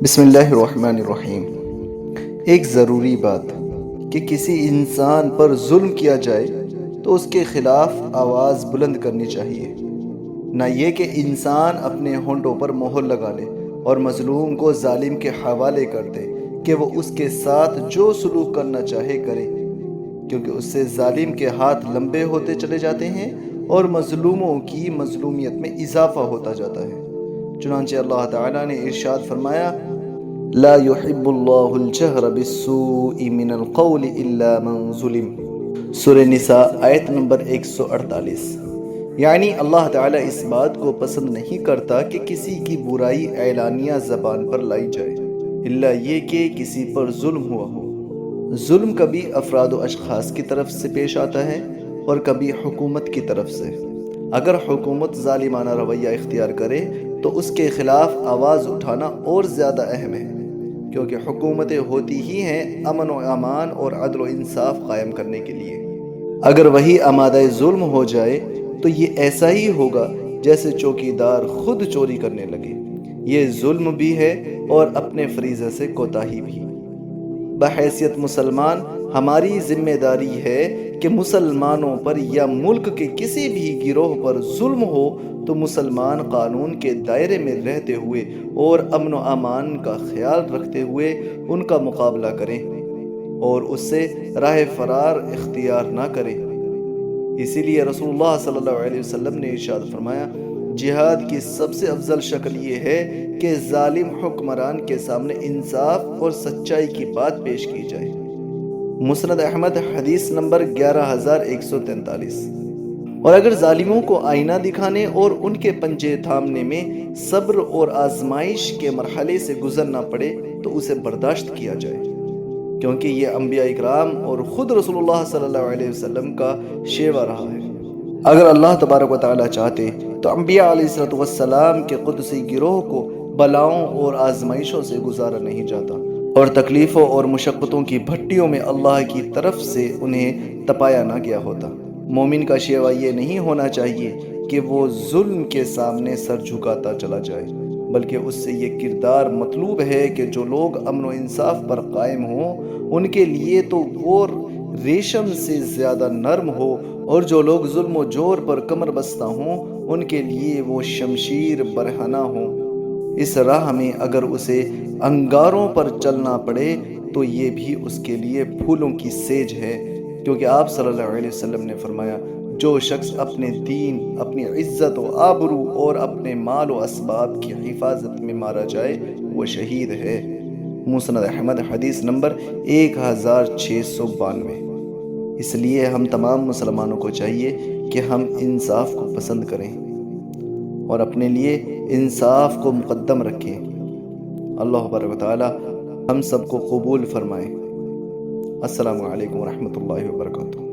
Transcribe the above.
بسم اللہ الرحمن الرحیم۔ ایک ضروری بات کہ کسی انسان پر ظلم کیا جائے تو اس کے خلاف آواز بلند کرنی چاہیے، نہ یہ کہ انسان اپنے ہونٹوں پر مہر لگا لے اور مظلوم کو ظالم کے حوالے کر دے کہ وہ اس کے ساتھ جو سلوک کرنا چاہے کرے، کیونکہ اس سے ظالم کے ہاتھ لمبے ہوتے چلے جاتے ہیں اور مظلوموں کی مظلومیت میں اضافہ ہوتا جاتا ہے۔ چنانچہ اللہ تعالیٰ نے ارشاد فرمایا، لا يحب اللہ الجہر بالسوء من القول الا من ظلم، سورہ نساء آیت نمبر 148۔ یعنی اللہ تعالیٰ اس بات کو پسند نہیں کرتا کہ کسی کی برائی اعلانیہ زبان پر لائی جائے، الا یہ کہ کسی پر ظلم ہوا ہو۔ ظلم کبھی افراد و اشخاص کی طرف سے پیش آتا ہے اور کبھی حکومت کی طرف سے۔ اگر حکومت ظالمانہ رویہ اختیار کرے تو اس کے خلاف آواز اٹھانا اور زیادہ اہم ہے، کیونکہ حکومتیں ہوتی ہی ہیں امن و امان اور عدل و انصاف قائم کرنے کے لیے۔ اگر وہی آمادہ ظلم ہو جائے تو یہ ایسا ہی ہوگا جیسے چوکیدار خود چوری کرنے لگے۔ یہ ظلم بھی ہے اور اپنے فریضے سے کوتاہی بھی۔ بحیثیت مسلمان ہماری ذمہ داری ہے کہ مسلمانوں پر یا ملک کے کسی بھی گروہ پر ظلم ہو تو مسلمان قانون کے دائرے میں رہتے ہوئے اور امن و امان کا خیال رکھتے ہوئے ان کا مقابلہ کریں اور اس سے راہ فرار اختیار نہ کریں۔ اسی لیے رسول اللہ صلی اللہ علیہ وسلم نے ارشاد فرمایا، جہاد کی سب سے افضل شکل یہ ہے کہ ظالم حکمران کے سامنے انصاف اور سچائی کی بات پیش کی جائے۔ مسند احمد حدیث نمبر 11143۔ اور اگر ظالموں کو آئینہ دکھانے اور ان کے پنجے تھامنے میں صبر اور آزمائش کے مرحلے سے گزرنا پڑے تو اسے برداشت کیا جائے، کیونکہ یہ انبیاء اکرام اور خود رسول اللہ صلی اللہ علیہ وسلم کا شیوہ رہا ہے۔ اگر اللہ تبارک و تعالیٰ چاہتے تو انبیاء علیہ السلام کے قدسی گروہ کو بلاؤں اور آزمائشوں سے گزارا نہیں جاتا اور تکلیفوں اور مشقتوں کی بھٹیوں میں اللہ کی طرف سے انہیں تپایا نہ گیا ہوتا۔ مومن کا شیوہ یہ نہیں ہونا چاہیے کہ وہ ظلم کے سامنے سر جھکاتا چلا جائے، بلکہ اس سے یہ کردار مطلوب ہے کہ جو لوگ امن و انصاف پر قائم ہوں ان کے لیے تو وہ ریشم سے زیادہ نرم ہو، اور جو لوگ ظلم و جور پر کمر بستہ ہوں ان کے لیے وہ شمشیر برہنہ ہوں۔ اس راہ میں اگر اسے انگاروں پر چلنا پڑے تو یہ بھی اس کے لیے پھولوں کی سیج ہے، کیونکہ آپ صلی اللہ علیہ وسلم نے فرمایا، جو شخص اپنے دین، اپنی عزت و آبرو اور اپنے مال و اسباب کی حفاظت میں مارا جائے وہ شہید ہے۔ مسند احمد حدیث نمبر 1692۔ اس لیے ہم تمام مسلمانوں کو چاہیے کہ ہم انصاف کو پسند کریں اور اپنے لیے انصاف کو مقدم رکھیں۔ اللہ تبارک و تعالی ہم سب کو قبول فرمائے۔ السلام علیکم ورحمۃ اللہ وبرکاتہ۔